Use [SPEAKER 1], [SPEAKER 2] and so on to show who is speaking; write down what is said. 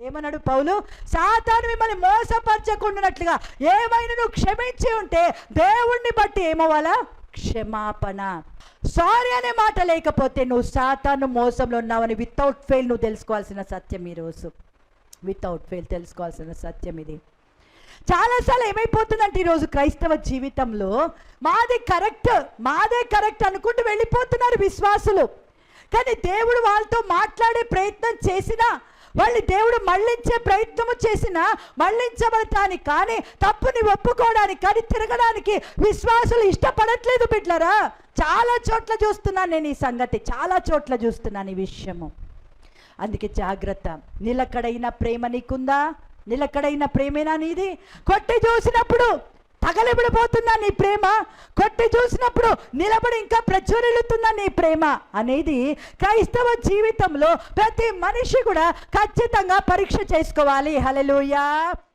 [SPEAKER 1] ఏమన్నాడు పౌలు? సాతాను మిమ్మల్ని మోసపరచకుండానట్లుగా ఏమైనా నువ్వు క్షమించి ఉంటే దేవుణ్ణి బట్టి ఏమవ్వాలా? క్షమాపణ. సారీ అనే మాట లేకపోతే నువ్వు సాతాను మోసంలో ఉన్నావని వితౌట్ ఫెయిల్ నువ్వు తెలుసుకోవాల్సిన సత్యం ఈరోజు. వితౌట్ ఫెయిల్ తెలుసుకోవాల్సిన సత్యం ఇది. చాలాసార్లు ఏమైపోతుందంటే ఈరోజు క్రైస్తవ జీవితంలో మాదే కరెక్ట్ అనుకుంటూ వెళ్ళిపోతున్నారు విశ్వాసులు. కానీ దేవుడు వాళ్ళతో మాట్లాడే ప్రయత్నం చేసినా, వాళ్ళు దేవుడు మళ్ళించే ప్రయత్నము చేసినా మళ్ళించబడటానికి కానీ తప్పుని ఒప్పుకోవడానికి కానీ తిరగడానికి విశ్వాసులు ఇష్టపడట్లేదు బిడ్డలారా. చాలా చోట్ల చూస్తున్నాను నేను ఈ సంగతి, చాలా చోట్ల చూస్తున్నాను ఈ విషయము. అందుకే జాగ్రత్త. నిలకడైన ప్రేమ నీకుందా? నిలకడైన ప్రేమేనా నీది? కొట్టి చూసినప్పుడు తగలబడిపోతుందా నీ ప్రేమ? కొట్టి చూసినప్పుడు నిలబడి ఇంకా ప్రజ్వరిల్లుతుందా నీ ప్రేమ అనేది క్రైస్తవ జీవితంలో ప్రతి మనిషి కూడా ఖచ్చితంగా పరీక్ష చేసుకోవాలి. హల్లెలూయా.